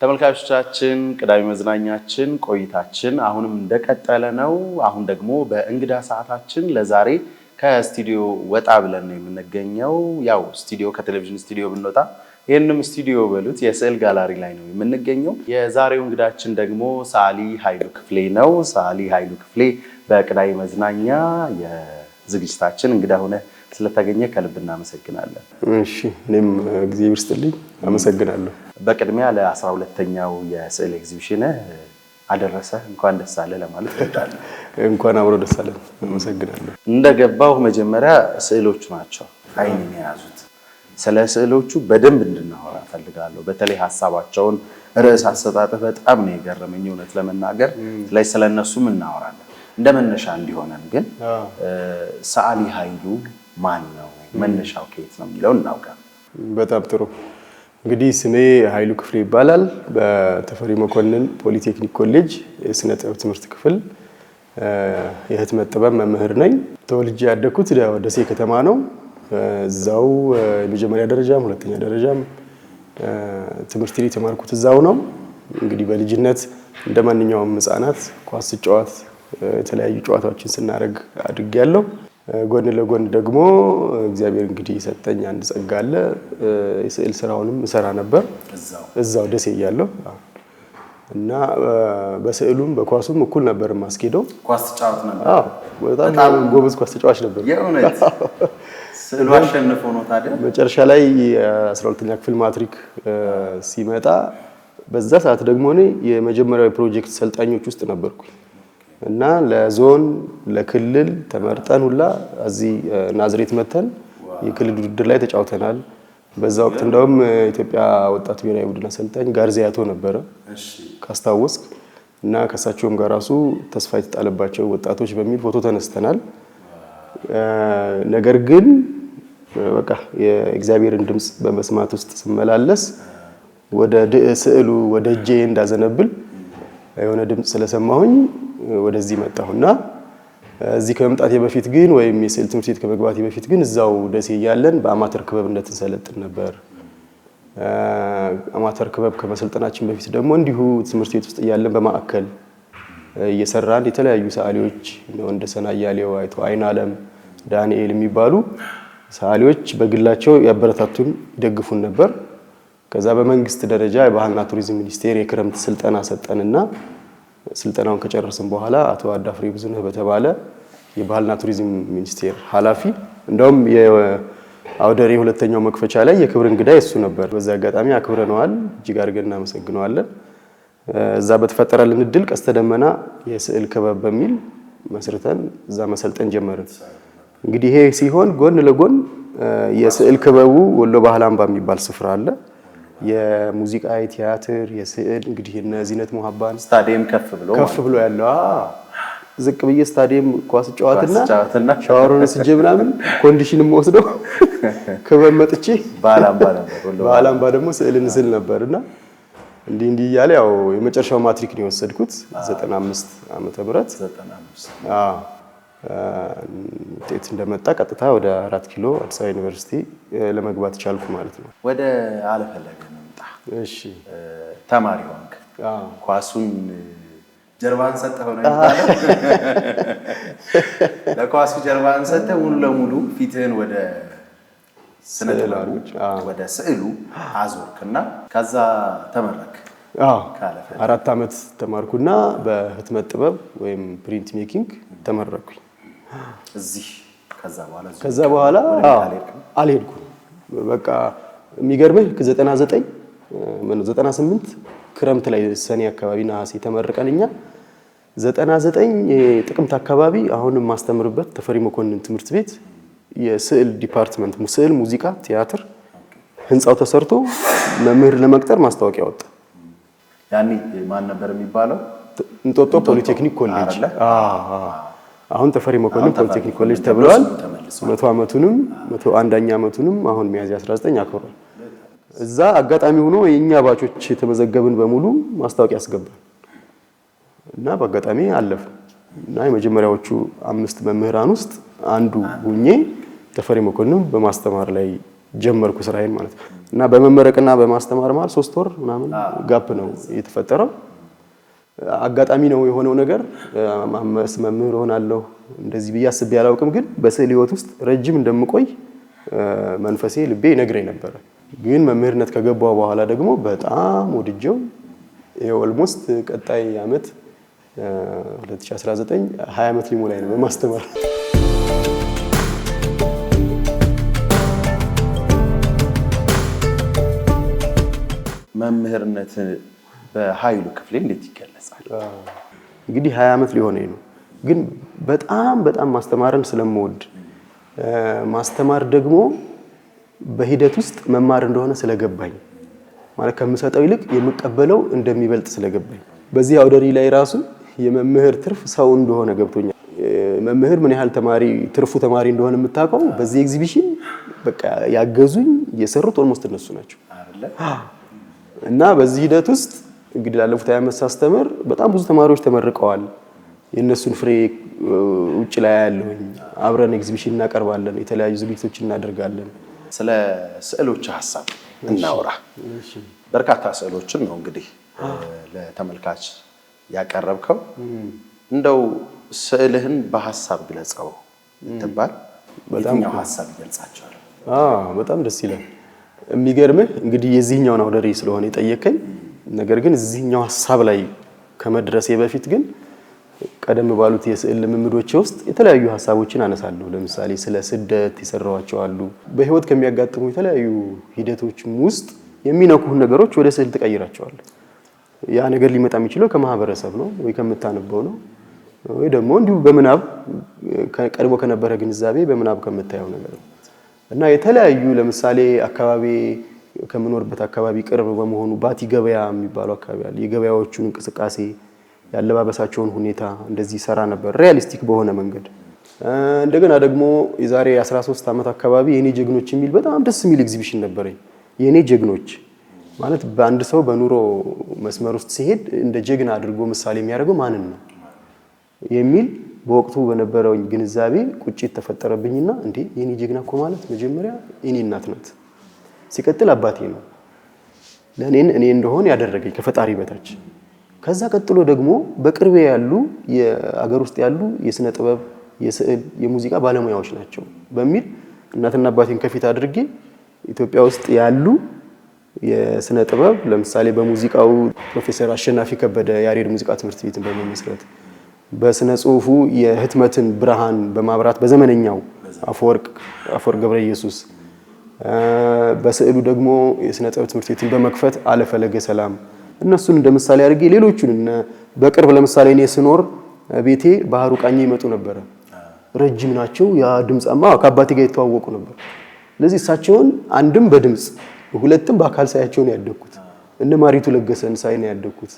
ተመልካቾቻችን ቅዳሜ መዝናኛችን ቆይታችን አሁንም እንደቀጠለ ነው። አሁን ደግሞ በእንግዳ ሰዓታችን ለዛሬ ከስቱዲዮ ወጣ ብለን ነው የምንገኘው። ያው ስቱዲዮ ከቴሌቪዥን ስቱዲዮ ብንወጣ ይሄንም ስቱዲዮ በሉት የስዕል ጋላሪ ላይ ነው የምንገኘው። የዛሬው እንግዳችን ደግሞ ሰዓሊ ኃይሉ ክፍሌ ነው። ሰዓሊ ኃይሉ ክፍሌ በቅዳሜ መዝናኛ የዝግጅታችን እንግዳ ሆነ ስለተገኘ ከልብ እናመሰግናለን። እሺ እኔም እግዚአብሔር ይስጥልኝ አመሰግናለሁ። በቅድሚያ ለ12ኛው የስዕል ኤግዚቢሽን አደረሰ እንኳን ደስ አለ ለማለት እወዳለሁ። እንኳን አብሮ ደስ አለን። አመሰግናለሁ። እንደገባው መጀመሪያ ስዕሎቹ ናቸው አይኔን የያዙት። ስለ ስዕሎቹ በደንብ እንድናወራ ፈልጋለሁ። በተለይ ሐሳባቸውን ርዕስ አሰጣጥ በጣም ነው የገረመኝ እውነት ለመናገር ላይ ስለነሱም እናወራለን። እንደመነሻ እንዲሆነን ግን ሰዓሊ ኃይሉ ማን ነው? መነሻው ከየት ነው የሚለው እናውቃ። በጣም ጥሩ። እንግዲህ ስሜ ኃይሉ ክፍሌ ይባላል። በተፈሪ መኮንን ፖሊቴክኒክ ኮሌጅ የስነ ጥበብ ትምህርት ክፍል የህትመት ጥበብ መምህር ነኝ። ተወልጄ ያደኩት ደሴ ከተማ ነው። እዛው የመጀመሪያ ደረጃም ሁለተኛ ደረጃም ትምህርት ላይ ተማርኩት እዛው ነው። እንግዲህ በልጅነት እንደማንኛውም ህፃናት ኳስ ስጫወት የተለያዩ ጨዋታዎችን ስናደርግ አድጌያለሁ። ጎን ለጎን ደግሞ እግዚአብሔር እንግዲህ የሰጠኝ አንድ ጸጋ አለ። የስዕል ስራውንም እሰራ ነበር እዛው ደሴ እያለሁ እና በስዕሉም በኳሱም እኩል ነበር የማስኬደው። ኳስ ተጫዋች ነበር? አዎ በጣም ጎበዝ ኳስ ተጫዋች ነበር። የእውነት ስዕሉ አሸንፎ ነው ታዲያ? መጨረሻ ላይ 12ኛ ክፍል ማትሪክ ሲመጣ በዛ ሰዓት ደግሞ እኔ የመጀመሪያው ፕሮጀክት ሰልጣኞች ውስጥ ነበርኩኝ እና ለዞን ለክልል ተመርጠን ሁላ እዚህ ናዝሬት መተን የክልል ውድድር ላይ ተጫውተናል። በዛ ወቅት እንደውም ኢትዮጵያ ወጣት ብሔራዊ ቡድን አሰልጣኝ ጋርዚያቶ ነበረ ካስታወስክ እና ከሳቸውም ጋር ራሱ ተስፋ የተጣለባቸው ወጣቶች በሚል ፎቶ ተነስተናል። ነገር ግን በቃ የእግዚአብሔርን ድምጽ በመስማት ውስጥ ስመላለስ ወደ ስዕሉ ወደ እጄ እንዳዘነብል የሆነ ድምጽ ስለሰማሁኝ ወደዚህ መጣሁና እዚህ ከመምጣቴ በፊት ግን ወይም የስዕል ትምህርት ቤት ከመግባቴ በፊት ግን እዛው ደሴ ያለን በአማተር ክበብነት እንሰለጥን ነበር። አማተር ክበብ ከመሰልጠናችን በፊት ደግሞ እንዲሁ ትምህርት ቤት ውስጥ ያለን በማዕከል እየሰራን የተለያዩ ሰዓሊዎች እንደሰና ያሌው አይን ዓለም ዳንኤል የሚባሉ ሰዓሊዎች በግላቸው ያበረታቱን ይደግፉን ነበር። ከዛ በመንግስት ደረጃ የባህልና ቱሪዝም ሚኒስቴር የክረምት ስልጠና ሰጠንና ስልጠናውን ከጨረስን በኋላ አቶ አዳፍሬ ብዙነህ በተባለ የባህልና ቱሪዝም ሚኒስቴር ኃላፊ እንደውም የአውደሬ ሁለተኛው መክፈቻ ላይ የክብር እንግዳ እሱ ነበር። በዛ አጋጣሚ አክብረነዋል። እጅግ አድርገን እናመሰግነዋለን። እዛ በተፈጠረልን እድል ቀስተ ደመና የስዕል ክበብ በሚል መስርተን እዛ መሰልጠን ጀመርን። እንግዲህ ይሄ ሲሆን ጎን ለጎን የስዕል ክበቡ ወሎ ባህል አምባ የሚባል ስፍራ አለ። የሙዚቃ የቲያትር የስዕል እንግዲህ እነዚህነት ሙሐባን ስታዲየም ከፍ ብሎ ያለው ዝቅ ብዬ ስታዲየም ኳስ ጨዋታና ሻወሩን ስጄ ምናምን ኮንዲሽንም ወስዶ ክበብ መጥቼ ባህል አምባ ደግሞ ስዕልን ስል ነበርና እንዲህ እያለ ያው የመጨረሻው ማትሪክ ነው የወሰድኩት 95 ዓመተ ምህረት 95 ውጤት እንደመጣ ቀጥታ ወደ 4 ኪሎ አዲስ አበባ ዩኒቨርሲቲ ለመግባት ቻልኩ ማለት ነው። ወደ አለፈለገ መጣ። እሺ ተማሪ ሆንክ። ኳሱን ጀርባን ሰጠው ነው የሚባለው። ለኳሱ ጀርባን ሰጠው ሙሉ ለሙሉ ፊትህን ወደ ስነ ጥበቡ ወደ ስዕሉ አዞርክና ከዛ ተመረክ። 4 ዓመት ተማርኩና በህትመት ጥበብ ወይም ፕሪንት ሜኪንግ ተመረኩኝ። እዚህ ከዛ በኋላ አልሄድኩም። በቃ የሚገርምህ 98 ክረምት ላይ ሰኔ አካባቢ ነሐሴ ተመረቀንኛ 99 ጥቅምት አካባቢ አሁንም ማስተምርበት ተፈሪ መኮንን ትምህርት ቤት የስዕል ዲፓርትመንት ስዕል፣ ሙዚቃ፣ ቲያትር ህንጻው ተሰርቶ መምህር ለመቅጠር ማስታወቂያ ወጣ። ያኔ ማን ነበር የሚባለው? እንጦጦ ፖሊቴክኒክ ኮሌጅ። አሁን ተፈሪ መኮንን ፖሊቴክኒክ ኮሌጅ ተብሏል። 100 ዓመቱንም 101ኛ ዓመቱንም አሁን ሚያዝያ 19 አክብሯል። እዛ አጋጣሚ ሆኖ የኛ ባቾች የተመዘገብን በሙሉ ማስታወቂያ አስገባን እና በአጋጣሚ አለፈ እና የመጀመሪያዎቹ 5 መምህራን ውስጥ አንዱ ሁኜ ተፈሪ መኮንን በማስተማር ላይ ጀመርኩ ስራዬን ማለት ነው። እና በመመረቅና በማስተማር ማለት 3 ወር ምናምን ጋፕ ነው የተፈጠረው። አጋጣሚ ነው የሆነው ነገር። መምህር ሆናለሁ እንደዚህ ብዬ አስቤ አላውቅም፣ ግን በስዕል ህይወት ውስጥ ረጅም እንደምቆይ መንፈሴ ልቤ ይነግረኝ ነበር። ግን መምህርነት ከገባው በኋላ ደግሞ በጣም ወድጄው ኦልሞስት ቀጣይ አመት 2019 20 አመት ሊሞላኝ ነው በማስተማር። መምህርነት በኃይሉ ክፍሌ እንዴት ይገለጻል? እንግዲህ 20 አመት ሊሆነኝ ነው። ግን በጣም ማስተማርን ስለምወድ ማስተማር ደግሞ በሂደት ውስጥ መማር እንደሆነ ስለገባኝ ማለት ከምሰጠው ይልቅ የምቀበለው እንደሚበልጥ ስለገባኝ በዚህ አውደ ርዕይ ላይ ራሱ የመምህር ትርፍ ሰው እንደሆነ ገብቶኛል። መምህር ምን ያህል ትርፉ ተማሪ እንደሆነ የምታውቀው በዚህ ኤግዚቢሽን በቃ ያገዙኝ የሰሩት ኦልሞስት እነሱ ናቸው እና በዚህ ሂደት ውስጥ እንግዲህ ላለፉት 20 ዓመት ሳስተምር በጣም ብዙ ተማሪዎች ተመርቀዋል። የእነሱን ፍሬ ውጭ ላይ ያለውኝ አብረን ኤግዚቢሽን እናቀርባለን፣ የተለያዩ ዝግጅቶችን እናደርጋለን። ስለ ስዕሎች ሐሳብ እናውራ። በርካታ ስዕሎችን ነው እንግዲህ ለተመልካች ያቀረብከው። እንደው ስዕልህን በሐሳብ ግለጸው ትባል የትኛው ሐሳብ ይገልጻቸዋል? በጣም ደስ ይላል። የሚገርምህ እንግዲህ የዚህኛውን አውደ ርዕይ ስለሆነ የጠየቀኝ፣ ነገር ግን እዚህኛው ሐሳብ ላይ ከመድረሴ በፊት ግን ቀደም ባሉት የስዕል ልምምዶቼ ውስጥ የተለያዩ ሐሳቦችን አነሳለሁ። ለምሳሌ ስለ ስደት የሰራኋቸው አሉ። በህይወት ከሚያጋጥሙ የተለያዩ ሂደቶች ውስጥ የሚነኩህ ነገሮች ወደ ስዕል ትቀይራቸዋለህ። ያ ነገር ሊመጣ የሚችለው ከማህበረሰብ ነው ወይ ከምታነበው ነው ወይ ደግሞ እንዲሁ በምናብ ቀድሞ ከነበረ ግንዛቤ በምናብ ከምታየው ነገር ነው እና የተለያዩ ለምሳሌ አካባቢ ከምኖርበት አካባቢ ቅርብ በመሆኑ ባቲ ገበያ የሚባለው አካባቢ አለ። የገበያዎቹን እንቅስቃሴ ያለባበሳቸውን ሁኔታ እንደዚህ ሰራ ነበር ሪያሊስቲክ በሆነ መንገድ። እንደገና ደግሞ የዛሬ 13 ዓመት አካባቢ የኔ ጀግኖች የሚል በጣም ደስ የሚል ኤግዚቢሽን ነበረኝ። የኔ ጀግኖች ማለት በአንድ ሰው በኑሮ መስመር ውስጥ ሲሄድ እንደ ጀግና አድርጎ ምሳሌ የሚያደርገው ማንን ነው የሚል በወቅቱ በነበረው ግንዛቤ ቁጭት ተፈጠረብኝና እንዴ የኔ ጀግና እኮ ማለት መጀመሪያ የኔ እናት ናት፣ ሲቀጥል አባቴ ነው ለኔን እኔ እንደሆነ ያደረገኝ ከፈጣሪ በታች። ከዛ ቀጥሎ ደግሞ በቅርቤ ያሉ የአገር ውስጥ ያሉ የስነ ጥበብ፣ የስዕል፣ የሙዚቃ ባለሙያዎች ናቸው በሚል እናትና አባቴን ከፊት አድርጌ ኢትዮጵያ ውስጥ ያሉ የስነ ጥበብ ለምሳሌ በሙዚቃው ፕሮፌሰር አሸናፊ ከበደ ያሬድ ሙዚቃ ትምህርት ቤትን በመመስረት በስነ ጽሁፉ የህትመትን ብርሃን በማብራት በዘመነኛው አፈወርቅ ገብረ ኢየሱስ፣ በስዕሉ ደግሞ የስነ ጥበብ ትምህርት ቤትን በመክፈት አለፈለገ ሰላም፣ እነሱን እንደ ምሳሌ አድርጌ ሌሎቹን በቅርብ ለምሳሌ እኔ ስኖር ቤቴ ባህሩ ቃኘ ይመጡ ነበር። ረጅም ናቸው። ያ ድምጻማ ከአባቴ ጋር የተዋወቁ ነበር። ስለዚህ እሳቸውን አንድም በድምጽ ሁለትም በአካል ሳያቸው ነው ያደግኩት። እነ ማሪቱ ለገሰን ሳይ ነው ያደግኩት።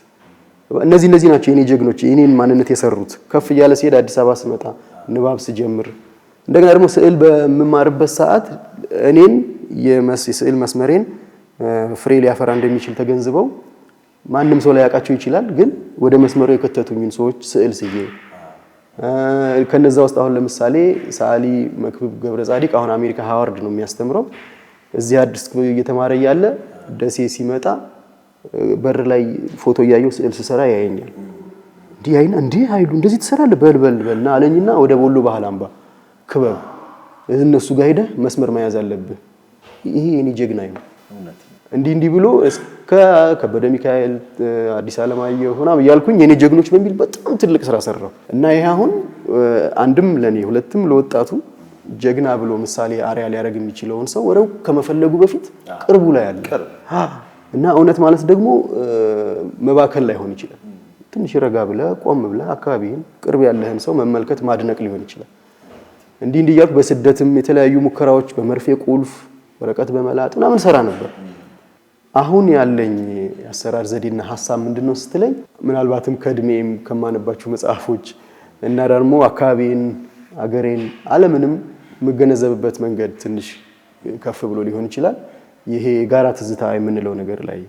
እነዚህ ናቸው የኔ ጀግኖች፣ የኔን ማንነት የሰሩት። ከፍ እያለ ሲሄድ አዲስ አበባ ስመጣ ንባብ ስጀምር እንደገና ደግሞ ስዕል በመማርበት ሰዓት እኔን የስዕል መስመሬን ፍሬ ሊያፈራ እንደሚችል ተገንዝበው ማንም ሰው ላይ ያውቃቸው ይችላል፣ ግን ወደ መስመሩ የከተቱኝን ሰዎች ስዕል ስዬ ከነዛ ውስጥ አሁን ለምሳሌ ሰዓሊ መክብብ ገብረ ጻዲቅ አሁን አሜሪካ ሃዋርድ ነው የሚያስተምረው። እዚህ አዲስ እየተማረ ያለ ደሴ ሲመጣ በር ላይ ፎቶ እያየሁ ስዕል ስሰራ ያየኛል። እንዴ ኃይሉ እንደዚህ ትሰራለህ በልበልና አለኝና ወደ ቦሎ ባህል አምባ ክበብ እነሱ ጋር ሄደህ መስመር መያዝ አለብህ፣ ይሄ የኔ ጀግና ነው እንዲህ ብሎ እስከ ከበደ ሚካኤል አዲስ አለማየሁ ሆናም እያልኩኝ የኔ ጀግኖች በሚል በጣም ትልቅ ስራ ሰራው እና ይሄ አሁን አንድም ለኔ ሁለትም ለወጣቱ ጀግና ብሎ ምሳሌ አሪያ ሊያደርግ የሚችለውን ሰው ወረው ከመፈለጉ በፊት ቅርቡ ላይ ያለ እና እውነት ማለት ደግሞ መባከል ላይሆን ይችላል። ትንሽ ረጋ ብለህ ቆም ብለህ አካባቢን ቅርብ ያለህን ሰው መመልከት ማድነቅ ሊሆን ይችላል። እንዲህ እያልኩ በስደትም የተለያዩ ሙከራዎች በመርፌ ቁልፍ ወረቀት በመላጥ ምናምን ሰራ ነበር። አሁን ያለኝ አሰራር ዘዴና ሐሳብ ምንድነው ስትለኝ ምናልባትም ከእድሜም ከማነባቸው መጽሐፎች እና ደግሞ አካባቢን፣ አገሬን፣ ዓለምንም የምገነዘብበት መንገድ ትንሽ ከፍ ብሎ ሊሆን ይችላል። ይሄ ጋራ ትዝታ የምንለው ነገር ላይ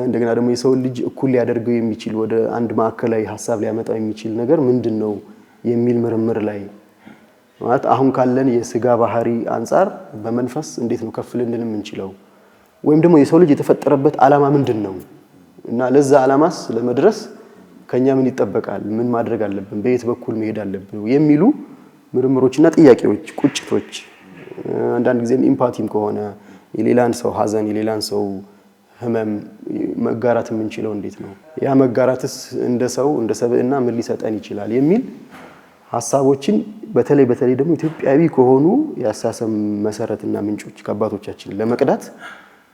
እንደገና ደግሞ የሰው ልጅ እኩል ሊያደርገው የሚችል ወደ አንድ ማዕከላዊ ሐሳብ ሊያመጣው የሚችል ነገር ምንድነው የሚል ምርምር ላይ ማለት አሁን ካለን የስጋ ባህሪ አንፃር በመንፈስ እንዴት ነው ከፍ ልንል የምንችለው ወይም ደግሞ የሰው ልጅ የተፈጠረበት ዓላማ ምንድነው እና ለዛ ዓላማስ ለመድረስ ከኛ ምን ይጠበቃል ምን ማድረግ አለብን በየት በኩል መሄድ አለብን የሚሉ ምርምሮችና ጥያቄዎች ቁጭቶች አንዳንድ ጊዜም ኢምፓቲም ከሆነ የሌላን ሰው ሐዘን የሌላን ሰው ህመም መጋራት የምንችለው እንዴት ነው ያ መጋራትስ እንደ ሰው እንደ ሰብዕና ምን ሊሰጠን ይችላል የሚል ሐሳቦችን በተለይ ደግሞ ኢትዮጵያዊ ከሆኑ ያሳሰም መሰረትና ምንጮች ከአባቶቻችን ለመቅዳት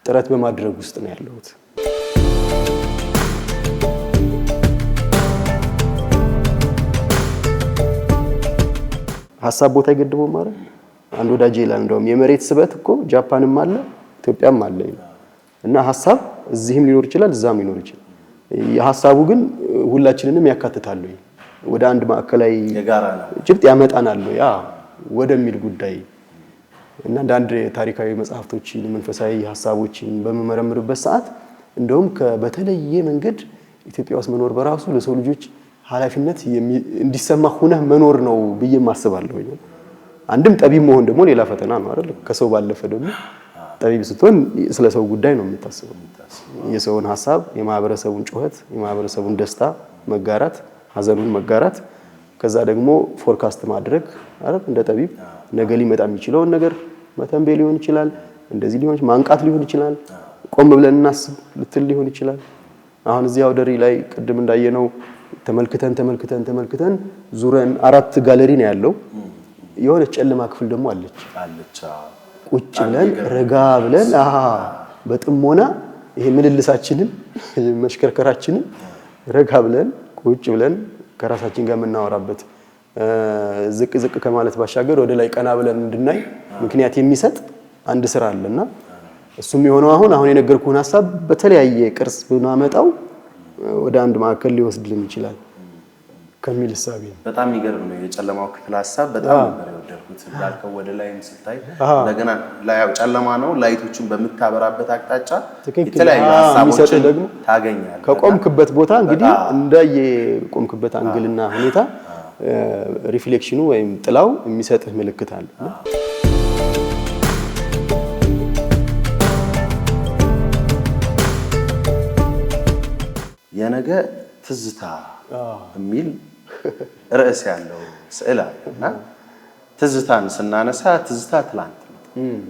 ጥረት በማድረግ ውስጥ ነው ያለሁት። ሐሳብ ቦታ ይገድበው ማለት አንድ ወዳጄ ይላል እንደውም የመሬት ስበት እኮ ጃፓንም አለ ኢትዮጵያም አለ እና ሐሳብ እዚህም ሊኖር ይችላል እዛም ሊኖር ይችላል የሐሳቡ ግን ሁላችንንም ያካትታል ወደ አንድ ማዕከላዊ የጋራ ጭብጥ ያመጣናል ያ ወደሚል ጉዳይ እና አንድ ታሪካዊ መጽሐፍቶችን መንፈሳዊ ሐሳቦችን በመመረምርበት ሰዓት እንደውም በተለየ መንገድ ኢትዮጵያ ውስጥ መኖር በራሱ ለሰው ልጆች ኃላፊነት እንዲሰማ ሆነ መኖር ነው ብዬ ማስባለሁ። አንድም ጠቢብ መሆን ደግሞ ሌላ ፈተና ነው አይደል? ከሰው ባለፈ ደግሞ ጠቢብ ስትሆን ስለ ሰው ጉዳይ ነው የምታስበው። የሰውን ሐሳብ፣ የማህበረሰቡን ጩኸት፣ የማህበረሰቡን ደስታ መጋራት፣ ሐዘኑን መጋራት፣ ከዛ ደግሞ ፎርካስት ማድረግ አይደል? እንደ ጠቢብ ነገ ሊመጣ የሚችለውን ነገር መተንበይ ሊሆን ይችላል፣ እንደዚህ ሊሆን ማንቃት ሊሆን ይችላል፣ ቆም ብለን እናስብ ልትል ሊሆን ይችላል። አሁን እዚህ አውደሪ ላይ ቅድም እንዳየነው ተመልክተን ዙረን 4 ጋለሪ ነው ያለው። የሆነ ጨለማ ክፍል ደግሞ አለች። ቁጭ ብለን ረጋ ብለን በጥሞና ይሄ ምልልሳችንን መሽከርከራችንን ረጋ ብለን ቁጭ ብለን ከራሳችን ጋር የምናወራበት ዝቅ ከማለት ባሻገር ወደ ላይ ቀና ብለን እንድናይ ምክንያት የሚሰጥ አንድ ስራ አለና እሱም የሆነው አሁን የነገርኩህን ሐሳብ በተለያየ ቅርጽ ብናመጣው ወደ አንድ ማዕከል ሊወስድልን ይችላል ከሚል ሐሳብ በጣም ይገርም ነው። የጨለማው ክፍል ሐሳብ በጣም ነበር የወደድኩት። እንዳልከው ወደ ላይም ሲታይ እንደገና ላይው ጨለማ ነው። ላይቶቹን በምታበራበት አቅጣጫ የተለያዩ ሐሳቦችን ደግሞ ታገኛለህ። ከቆምክበት ቦታ እንግዲህ እንደየ ቆምክበት አንግልና ሁኔታ ሪፍሌክሽኑ ወይም ጥላው የሚሰጥህ ምልክት አለ። የነገ ትዝታ የሚል ርዕስ ያለው ስዕል አለና ትዝታን ስናነሳ ትዝታ ትላንት ነው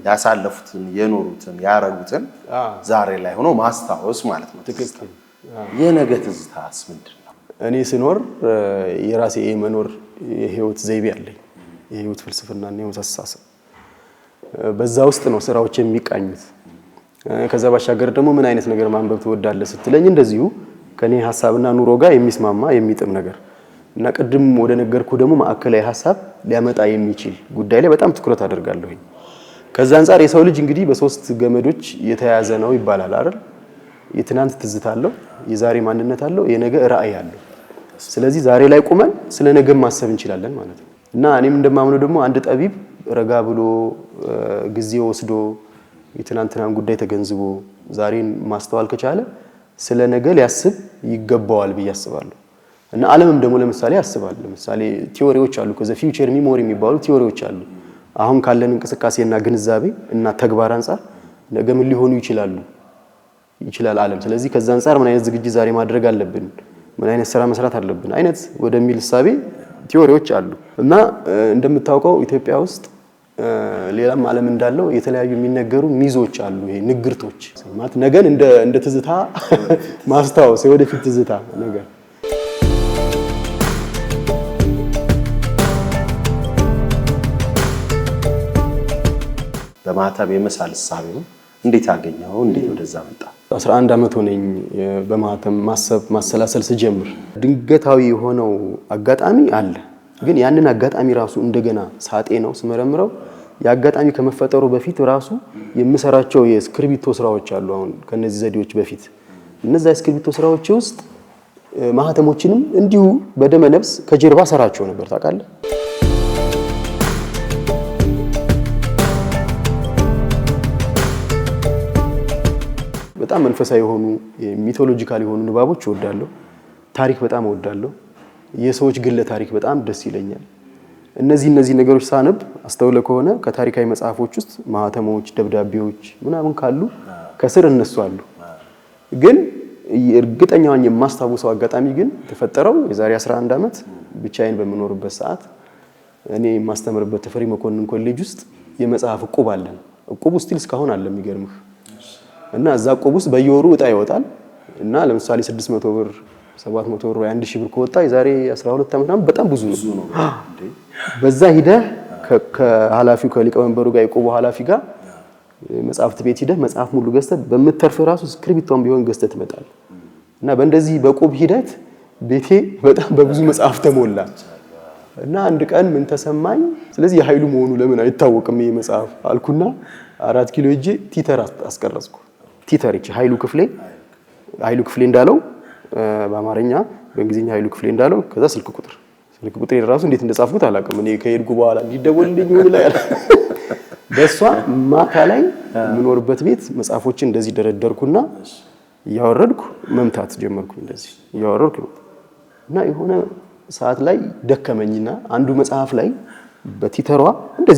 ያሳለፉትን የኖሩትን ያረጉትን ዛሬ ላይ ሆኖ ማስታወስ ማለት ነው። ትክክል። የነገ ትዝታስ ምንድነው? እኔ ስኖር የራሴ መኖር የህይወት ዘይቤ አለኝ። የህይወት ፍልስፍና እና የህይወት አስተሳሰብ በዛ ውስጥ ነው ስራዎች የሚቃኙት። ከዛ ባሻገር ደግሞ ምን አይነት ነገር ማንበብ ትወዳለህ ስትለኝ እንደዚሁ ከኔ ሐሳብና ኑሮ ጋር የሚስማማ የሚጥም ነገር እና ቅድም ወደ ነገርኩ ደግሞ ማዕከላዊ ሐሳብ ሊያመጣ የሚችል ጉዳይ ላይ በጣም ትኩረት አደርጋለሁ። ከዛ አንፃር የሰው ልጅ እንግዲህ በሶስት ገመዶች የተያያዘ ነው ይባላል አይደል? የትናንት ትዝታ አለው፣ የዛሬ ማንነት አለው፣ የነገ ራዕይ አለው። ስለዚህ ዛሬ ላይ ቁመን ስለ ነገ ማሰብ እንችላለን ማለት ነው። እና እኔም እንደማምነው ደግሞ አንድ ጠቢብ ረጋ ብሎ ጊዜ ወስዶ የትናንትናን ጉዳይ ተገንዝቦ ዛሬን ማስተዋል ከቻለ ስለ ነገ ሊያስብ ይገባዋል ብዬ አስባለሁ። እና ዓለምም ደግሞ ለምሳሌ ያስባል። ለምሳሌ ቲዮሪዎች አሉ፣ ከዘ ፊውቸር ሚሞሪ የሚባሉ ቲዮሪዎች አሉ። አሁን ካለን እንቅስቃሴና ግንዛቤ እና ተግባር አንፃር ነገ ምን ሊሆኑ ይችላል ዓለም። ስለዚህ ከዛ አንፃር ምን አይነት ዝግጅት ዛሬ ማድረግ አለብን፣ ምን አይነት ስራ መስራት አለብን አይነት ወደሚል ሐሳቤ ቲዮሪዎች አሉ። እና እንደምታውቀው ኢትዮጵያ ውስጥ ሌላም ዓለም እንዳለው የተለያዩ የሚነገሩ ሚዞች አሉ። ይሄ ንግርቶች ማለት ነገን እንደ ትዝታ ማስታወስ የወደፊት ትዝታ ነገር በማህተብ የመሳል ሐሳቤው እንዴት አገኘው? እንዴት ወደዛ መጣ? 11 ዓመት ሆነኝ በማህተም ማሰብ ማሰላሰል ስጀምር። ድንገታዊ የሆነው አጋጣሚ አለ፣ ግን ያንን አጋጣሚ ራሱ እንደገና ሳጤ ነው ስመረምረው ያጋጣሚ ከመፈጠሩ በፊት ራሱ የምሰራቸው የስክሪፕቶ ስራዎች አሉ። አሁን ከነዚህ ዘዴዎች በፊት እነዛ የስክሪፕቶ ስራዎች ውስጥ ማህተሞችንም እንዲሁ በደመ ነፍስ ከጀርባ ሰራቸው ነበር ታውቃለህ። በጣም መንፈሳዊ የሆኑ ሚቶሎጂካል የሆኑ ንባቦች እወዳለሁ። ታሪክ በጣም እወዳለሁ። የሰዎች ግለ ታሪክ በጣም ደስ ይለኛል። እነዚህ ነገሮች ሳነብ አስተውለ ከሆነ ከታሪካዊ መጽሐፎች ውስጥ ማህተሞች፣ ደብዳቤዎች ምናምን ካሉ ከስር እነሱ አሉ። ግን እርግጠኛውን የማስታውሰው አጋጣሚ ግን ተፈጠረው የዛሬ 11 ዓመት ብቻዬን በመኖርበት ሰዓት እኔ የማስተምርበት ተፈሪ መኮንን ኮሌጅ ውስጥ የመጽሐፍ ዕቁብ አለን። ዕቁቡ ስቲል እስካሁን አለ የሚገርምህ። እና እዛ ዕቁብ ውስጥ በየወሩ ዕጣ ይወጣል እና ለምሳሌ 600 ብር 700 ብር ወይ 1000 ብር ከወጣ የዛሬ 12 ዓመት ምናምን በጣም ብዙ ነው። በዛ ሂደህ ከኃላፊው ከሊቀመንበሩ ጋር የዕቁቡ ኃላፊ ጋር መጽሐፍት ቤት ሂደህ መጽሐፍ ሙሉ ገዝተህ በመተርፍ ራሱ ስክሪፕቷን ቢሆን ገዝተህ ትመጣለህ። እና በእንደዚህ በዕቁብ ሂደት ቤቴ በጣም በብዙ መጽሐፍ ተሞላ። እና አንድ ቀን ምን ተሰማኝ፣ ስለዚህ የኃይሉ መሆኑ ለምን አይታወቅም ይሄ መጽሐፍ አልኩና 4 ኪሎ ሄጄ ቲተር አስቀረጽኩ። ቲተር እቺ ኃይሉ ክፍሌ እንዳለው በአማርኛ በእንግሊዝኛ ኃይሉ ክፍሌ እንዳለው ከዛ ስልክ ቁጥር ራሱ እንዴት እንደጻፍኩት አላውቅም። እኔ ከሄድኩ በኋላ እንዲደወልልኝ ምን ላይ በሷ ማታ ላይ የምኖርበት ቤት መጽሐፎችን እንደዚህ ደረደርኩና እያወረድኩ መምታት ጀመርኩ። እንደዚህ እያወረድኩ እና የሆነ ሰዓት ላይ ደከመኝና አንዱ መጽሐፍ ላይ በቲተሯ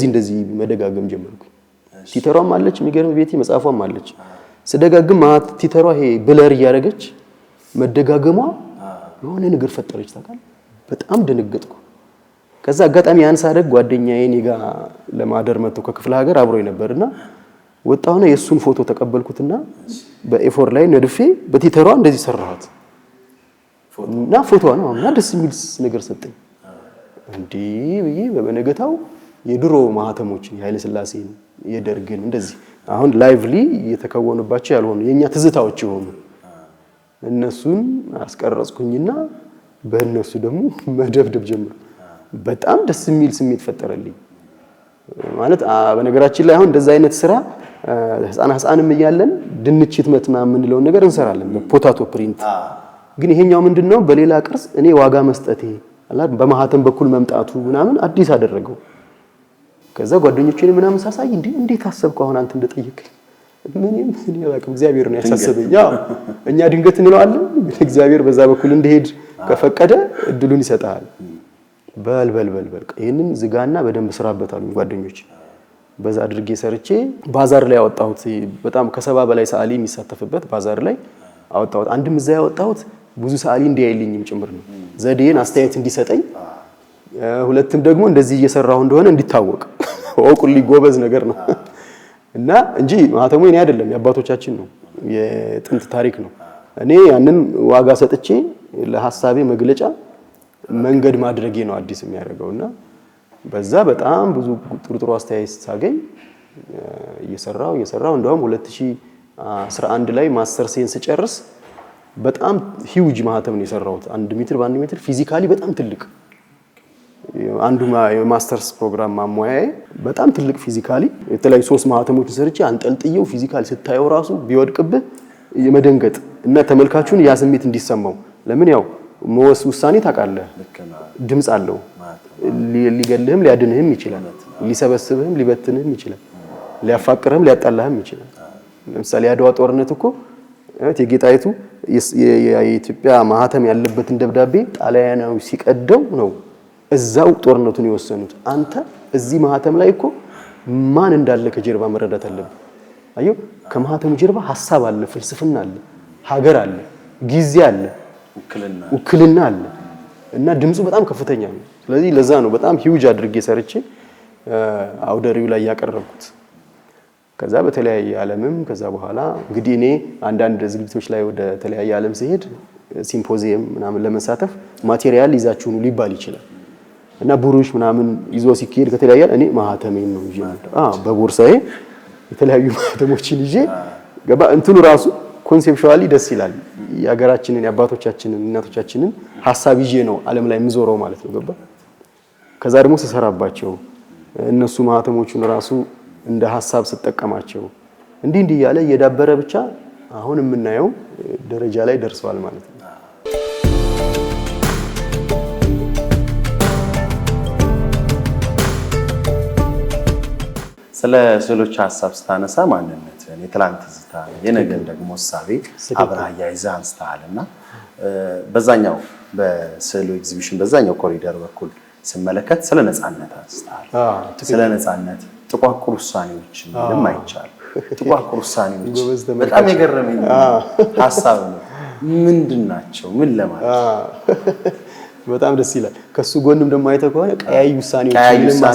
እንደዚህ መደጋገም ጀመርኩ። ቲተሯም አለች የሚገርም ቤቴ መጽሐፏም አለች። ስደጋግም ቲተሯ ይሄ ብለር እያደረገች መደጋገሟ የሆነ ነገር ፈጠረች። ታውቃለህ፣ በጣም ደነገጥኩ። ከዛ አጋጣሚ ያን ሳደግ ጓደኛዬ እኔ ጋር ለማደር መጥቶ ከክፍለ ሀገር አብሮኝ ነበርና ወጣውና የሱን ፎቶ ተቀበልኩትና በኤፎር ላይ ነድፌ በቲተሯ እንደዚህ ሰራኋት እና ፎቶዋ ነው እና ደስ የሚል ነገር ሰጠኝ። እንዴ ብዬ በበነገታው የድሮ ማህተሞችን የኃይለ ሥላሴን የደርግን እንደዚህ አሁን ላይቭሊ እየተከወኑባቸው ያልሆኑ የኛ ትዝታዎች የሆኑ እነሱን አስቀረጽኩኝና በእነሱ ደግሞ መደብደብ ጀመርኩ። በጣም ደስ የሚል ስሜት ፈጠረልኝ። ማለት በነገራችን ላይ አሁን እንደዛ አይነት ስራ ህፃንም እያለን ድንች ህትመት ምናምን የምንለውን ነገር እንሰራለን በፖታቶ ፕሪንት። ግን ይሄኛው ምንድነው በሌላ ቅርጽ እኔ ዋጋ መስጠቴ በማህተም በኩል መምጣቱ ምናምን አዲስ አደረገው። ከዛ ጓደኞቼን ምናምን ሳሳይ እንዴት አሰብከው አሁን አንተ እንደጠየቀኝ ምንም ያላቅም እግዚአብሔር ነው ያሳሰበኝ። ያው እኛ ድንገት እንለዋለን፣ ግን እግዚአብሔር በዛ በኩል እንደሄድ ከፈቀደ እድሉን ይሰጣል። በል ይሄንን ዝጋና በደንብ ስራበት አሉኝ ጓደኞች። በዛ አድርጌ ሰርቼ ባዛር ላይ አወጣሁት። በጣም ከ70 በላይ ሰዓሊ የሚሳተፍበት ባዛር ላይ አወጣሁት። አንድም እዛ ያወጣሁት ብዙ ሰዓሊ እንዲያይልኝም ጭምር ነው፣ ዘዴን አስተያየት እንዲሰጠኝ። ሁለትም ደግሞ እንደዚህ እየሰራሁ እንደሆነ እንዲታወቅ ወቁልኝ ጎበዝ ነገር ነው እና እንጂ ማህተሙ እኔ አይደለም የአባቶቻችን ነው፣ የጥንት ታሪክ ነው። እኔ ያንን ዋጋ ሰጥቼ ለሐሳቤ መግለጫ መንገድ ማድረጌ ነው አዲስ የሚያደርገውና በዛ በጣም ብዙ ጥሩ አስተያየት ሳገኝ እየሰራው እንደውም 2011 ላይ ማስተር ሴንስ ጨርስ በጣም ሂውጅ ማህተም ነው የሰራሁት። 1 ሜትር በ1 ሜትር ፊዚካሊ በጣም ትልቅ አንዱ የማስተርስ ፕሮግራም ማሟያዬ በጣም ትልቅ ፊዚካሊ የተለያዩ 3 ማህተሞችን ሰርቼ አንጠልጥየው ፊዚካሊ ስታየው ራሱ ቢወድቅብህ የመደንገጥ እና ተመልካቹን ያ ስሜት እንዲሰማው ለምን ያው ውሳኔ ታውቃለህ፣ ድምጽ አለው። ሊገልህም ሊያድንህም ይችላል፣ ሊሰበስብህም ሊበትንህም ይችላል፣ ሊያፋቅርህም ሊያጣላህም ይችላል። ለምሳሌ የአድዋ ጦርነት እኮ እቴጌ ጣይቱ የኢትዮጵያ ማህተም ያለበትን ደብዳቤ ጣሊያናዊ ሲቀደው ነው እዛው ጦርነቱን የወሰኑት። አንተ እዚህ ማህተም ላይ እኮ ማን እንዳለ ከጀርባ መረዳት አለብህ። አየው፣ ከማህተሙ ጀርባ ሐሳብ አለ፣ ፍልስፍና አለ፣ ሀገር አለ፣ ጊዜ አለ፣ ውክልና አለ እና ድምፁ በጣም ከፍተኛ ነው። ስለዚህ ለዛ ነው በጣም ሂውጅ አድርጌ ሰርቼ አውደሪው ላይ ያቀረብኩት። ከዛ በተለያየ ዓለምም ከዛ በኋላ እንግዲህ እኔ አንዳንድ ዝግጅቶች ላይ ወደ ተለያየ ዓለም ሲሄድ ሲምፖዚየም ምናምን ለመሳተፍ ማቴሪያል ይዛችሁ ነው ሊባል ይችላል እና ቡሩሽ ምናምን ይዞ ሲኬድ ከተለያየ እኔ ማህተሜን ነው ይዤ በቦርሳዬ የተለያዩ ማህተሞችን ይዤ ገባ። እንትኑ ራሱ ኮንሴፕቹዋሊ ደስ ይላል። የሀገራችንን የአባቶቻችንን እናቶቻችንን ሐሳብ ይዤ ነው ዓለም ላይ የምዞረው ማለት ነው ገባ። ከዛ ደግሞ ስሰራባቸው እነሱ ማህተሞቹን ራሱ እንደ ሐሳብ ስጠቀማቸው እንዲህ እያለ እየዳበረ ብቻ አሁን የምናየው ደረጃ ላይ ደርሰዋል ማለት ነው። ስለ ስዕሎች ሐሳብ ስታነሳ ማንነትን፣ የትላንት ትዝታ፣ የነገን ደግሞ እሳቤ አብረህ አያይዘህ አንስተሃልና በዛኛው በስዕሉ ኤግዚቢሽን በዛኛው ኮሪደር በኩል ስመለከት ስለ ነፃነት አንስተሃል። ስለ ነፃነት ጥቋቁር ውሳኔዎች ምንም አይቻልም። ጥቋቁር ውሳኔዎች በጣም የገረመኝ ሐሳብ ነው። ምንድናቸው? ምን ለማለት? በጣም ደስ ይላል። ከሱ ጎንም ደግሞ አይተህ ከሆነ ቀያይ ውሳኔዎች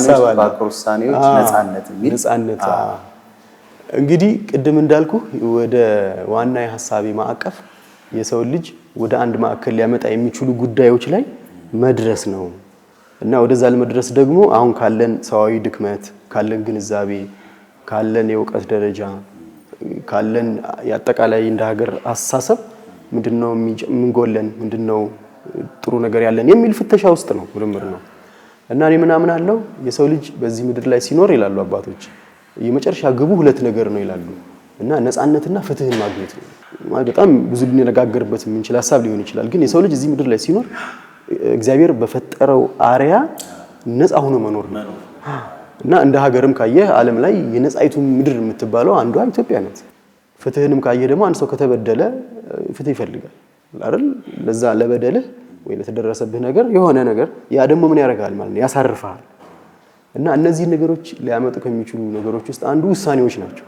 ጥቋቁር ውሳኔዎች ነፃነት የሚል ነፃነት። እንግዲህ ቅድም እንዳልኩ ወደ ዋና የሐሳቤ ማዕቀፍ የሰው ልጅ ወደ አንድ ማዕከል ሊያመጣ የሚችሉ ጉዳዮች ላይ መድረስ ነው እና ወደዛ ለመድረስ ደግሞ አሁን ካለን ሰዋዊ ድክመት፣ ካለን ግንዛቤ፣ ካለን የእውቀት ደረጃ፣ ካለን የአጠቃላይ እንደ ሀገር አስተሳሰብ ምንድነው ምንጎለን፣ ምንድነው ጥሩ ነገር ያለን የሚል ፍተሻ ውስጥ ነው፣ ምርምር ነው። እና እኔ ምናምን አለው የሰው ልጅ በዚህ ምድር ላይ ሲኖር ይላሉ አባቶች የመጨረሻ ግቡ ሁለት ነገር ነው ይላሉ እና ነፃነትና ፍትህን ማግኘት ነው። በጣም ብዙ ልንነጋገርበት የምንችል ሀሳብ ሊሆን ይችላል። ግን የሰው ልጅ እዚህ ምድር ላይ ሲኖር እግዚአብሔር በፈጠረው አርያ ነፃ ሆኖ መኖር ነው እና እንደ ሀገርም ካየህ ዓለም ላይ የነፃይቱ ምድር የምትባለው አንዷ ኢትዮጵያ ናት። ፍትህንም ካየህ ደግሞ አንድ ሰው ከተበደለ ፍትህ ይፈልጋል አይደል? ለዛ ለበደልህ ወይ ለተደረሰብህ ነገር የሆነ ነገር ያ ደግሞ ምን ያደርጋል ማለት ነው? ያሳርፋል። እና እነዚህ ነገሮች ሊያመጡ ከሚችሉ ነገሮች ውስጥ አንዱ ውሳኔዎች ናቸው።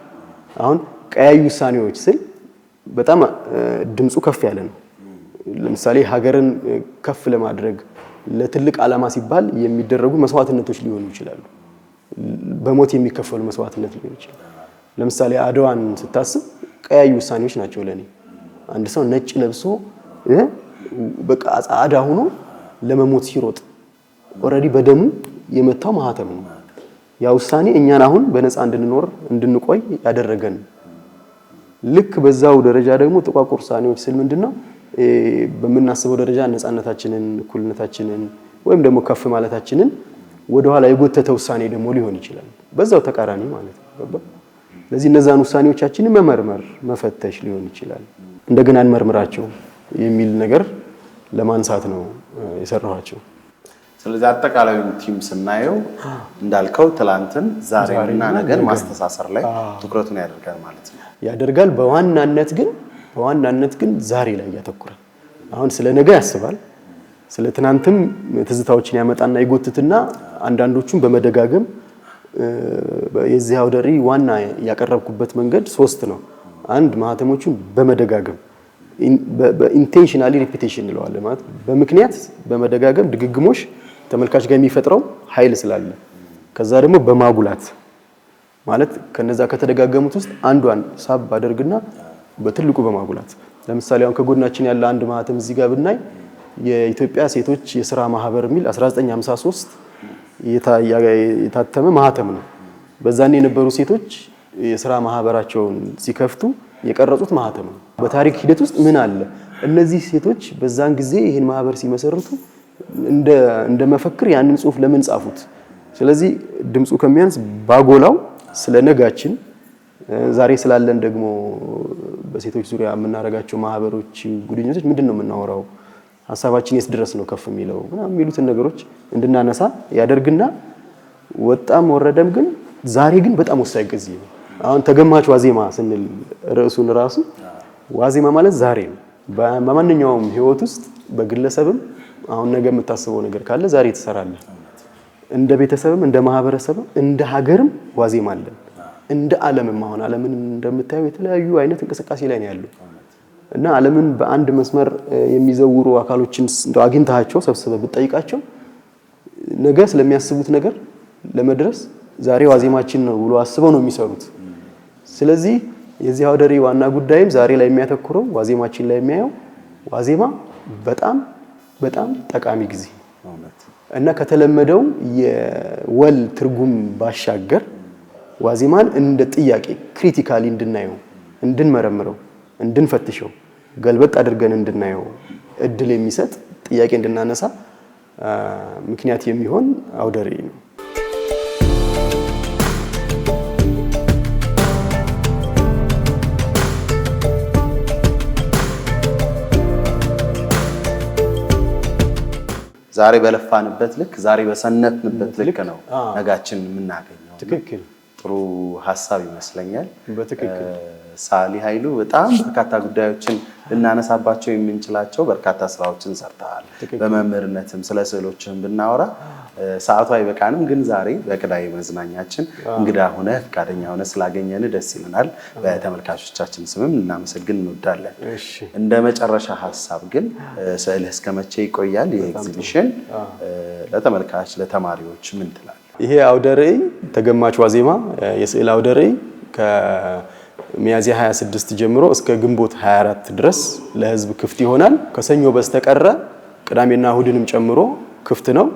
አሁን ቀያይ ውሳኔዎች ስል በጣም ድምፁ ከፍ ያለ ነው። ለምሳሌ ሀገርን ከፍ ለማድረግ ለትልቅ ዓላማ ሲባል የሚደረጉ መስዋዕትነቶች ሊሆኑ ይችላሉ። በሞት የሚከፈሉ መስዋዕትነት ሊሆን ይችላል። ለምሳሌ አድዋን ስታስብ ቀያይ ውሳኔዎች ናቸው ለኔ። አንድ ሰው ነጭ ለብሶ በቃ ጻዕዳ ሆኖ ለመሞት ሲሮጥ ኦሬዲ በደሙ የመታው ማህተም ነው። ያ ውሳኔ እኛን አሁን በነፃ እንድንኖር እንድንቆይ ያደረገን። ልክ በዛው ደረጃ ደግሞ ጥቋቁር ውሳኔዎች ስል ምንድነው በምናስበው ደረጃ ነፃነታችንን፣ እኩልነታችንን ወይም ደግሞ ከፍ ማለታችንን ወደኋላ የጎተተ ውሳኔ ደግሞ ሊሆን ይችላል። በዛው ተቃራኒ ማለት ነው። ስለዚህ እነዛን ውሳኔዎቻችንን መመርመር መፈተሽ ሊሆን ይችላል። እንደገና እንመርምራቸው የሚል ነገር ለማንሳት ነው የሰራኋቸው። ስለዚህ አጠቃላዩን ቲም ስናየው እንዳልከው ትላንትን ዛሬና ነገን ማስተሳሰር ላይ ትኩረቱን ያደርጋል ማለት ነው። ያደርጋል። በዋናነት ግን ዛሬ ላይ ያተኩራል። አሁን ስለ ነገ ያስባል። ስለ ትናንትም ትዝታዎችን ያመጣና ይጎትትና አንዳንዶቹን በመደጋገም የዚህ አውደ ርዕይ ዋና ያቀረብኩበት መንገድ 3 ነው። አንድ ማህተሞቹን በመደጋገም በኢንቴንሽናሊ ሪፒቴሽን እንለዋለን ማለት በምክንያት በመደጋገም ድግግሞሽ ተመልካች ጋር የሚፈጥረው ኃይል ስላለ፣ ከዛ ደግሞ በማጉላት ማለት ከነዛ ከተደጋገሙት ውስጥ አንዷን ሳብ አደርግና በትልቁ በማጉላት ለምሳሌ አሁን ከጎናችን ያለ አንድ ማህተም እዚህ ጋር ብናይ የኢትዮጵያ ሴቶች የሥራ ማህበር የሚል 1953 የታተመ ማህተም ነው። በዛኔ የነበሩ ሴቶች የሥራ ማህበራቸውን ሲከፍቱ የቀረጹት ማህተም ነው። በታሪክ ሂደት ውስጥ ምን አለ? እነዚህ ሴቶች በዛን ጊዜ ይህን ማህበር ሲመሰርቱ እንደ መፈክር ያንን ጽሁፍ ለምን ጻፉት? ስለዚህ ድምፁ ከሚያንስ ባጎላው ስለ ነጋችን ዛሬ ስላለን ደግሞ በሴቶች ዙሪያ የምናደርጋቸው ማህበሮች ጉድኝቶች ምንድነው የምናወራው? ሐሳባችን የት ድረስ ነው ከፍ የሚለው ምናምን የሚሉትን ነገሮች እንድናነሳ ያደርግና ወጣም ወረደም ግን ዛሬ ግን በጣም ወሳኝ ጊዜ ነው። አሁን ተገማች ዋዜማ ስንል ርዕሱን ራሱ ዋዜማ ማለት ዛሬ ነው። በማንኛውም ህይወት ውስጥ በግለሰብም አሁን ነገ የምታስበው ነገር ካለ ዛሬ ትሰራለህ። እንደ ቤተሰብም እንደ ማህበረሰብም እንደ ሀገርም ዋዜማ አለን። እንደ ዓለምም አሁን ዓለምን እንደምታየው የተለያዩ አይነት እንቅስቃሴ ላይ ነው ያለው እና ዓለምን በአንድ መስመር የሚዘውሩ አካሎችን እንደው አግኝታቸው ሰብስበህ ብትጠይቃቸው ነገ ስለሚያስቡት ነገር ለመድረስ ዛሬ ዋዜማችን ነው ብሎ አስበው ነው የሚሰሩት። ስለዚህ የዚህ አውደ ርዕይ ዋና ጉዳይም ዛሬ ላይ የሚያተኩረው ዋዜማችን ላይ የሚያየው ዋዜማ በጣም ጠቃሚ ጊዜ እና ከተለመደው የወል ትርጉም ባሻገር ዋዜማን እንደ ጥያቄ ክሪቲካሊ እንድናየው፣ እንድንመረምረው፣ እንድንፈትሸው፣ ገልበጥ አድርገን እንድናየው እድል የሚሰጥ ጥያቄ እንድናነሳ ምክንያት የሚሆን አውደ ርዕይ ነው። ዛሬ በለፋንበት ልክ ዛሬ በሰነፍንበት ልክ ነው ነጋችን የምናገኘው። ትክክል። ጥሩ ሐሳብ ይመስለኛል። በትክክል ሰዓሊ ኃይሉ በጣም በርካታ ጉዳዮችን ልናነሳባቸው የምንችላቸው በርካታ ስራዎችን ሰርተሃል። በመምህርነትም ስለ ስዕሎችም ብናወራ ሰዓቱ አይበቃንም፣ ግን ዛሬ በቅዳሜ መዝናኛችን እንግዳ ሆነ ፈቃደኛ ሆነ ስላገኘን ደስ ይለናል። በተመልካቾቻችን ስምም ልናመሰግን እንወዳለን። እንደ መጨረሻ ሀሳብ ግን ስዕልህ እስከ መቼ ይቆያል? የኤግዚቢሽን ለተመልካች ለተማሪዎች ምን ትላለህ? ይሄ አውደ ርዕይ ተገማች ዋዜማ የስዕል አውደ ርዕይ ከሚያዝያ 26 ጀምሮ እስከ ግንቦት 24 ድረስ ለህዝብ ክፍት ይሆናል። ከሰኞ በስተቀረ ቅዳሜና እሁድንም ጨምሮ ክፍት ነው።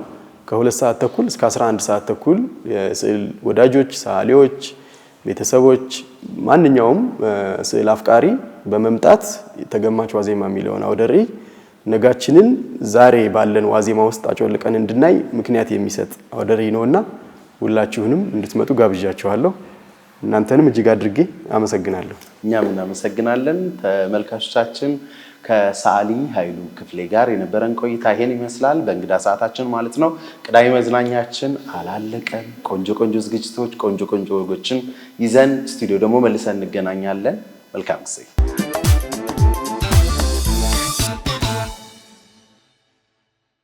ከ2 ሰዓት ተኩል እስከ 11 ሰዓት ተኩል የስዕል ወዳጆች፣ ሰዓሊዎች፣ ቤተሰቦች ማንኛውም ስዕል አፍቃሪ በመምጣት ተገማች ዋዜማ የሚለውን አውደ ርዕይ ነጋችንን ዛሬ ባለን ዋዜማ ውስጥ አጮልቀን እንድናይ ምክንያት የሚሰጥ አውደ ርዕይ ነውና ሁላችሁንም እንድትመጡ ጋብዣችኋለሁ። እናንተንም እጅግ አድርጌ አመሰግናለሁ። እኛም እናመሰግናለን። ተመልካቾቻችን ከሰዓሊ ኃይሉ ክፍሌ ጋር የነበረን ቆይታ ይሄን ይመስላል። በእንግዳ ሰዓታችን ማለት ነው። ቅዳሜ መዝናኛችን አላለቀም። ቆንጆ ቆንጆ ዝግጅቶች፣ ቆንጆ ቆንጆ ወጎችን ይዘን ስቱዲዮ ደግሞ መልሰን እንገናኛለን። መልካም ጊዜ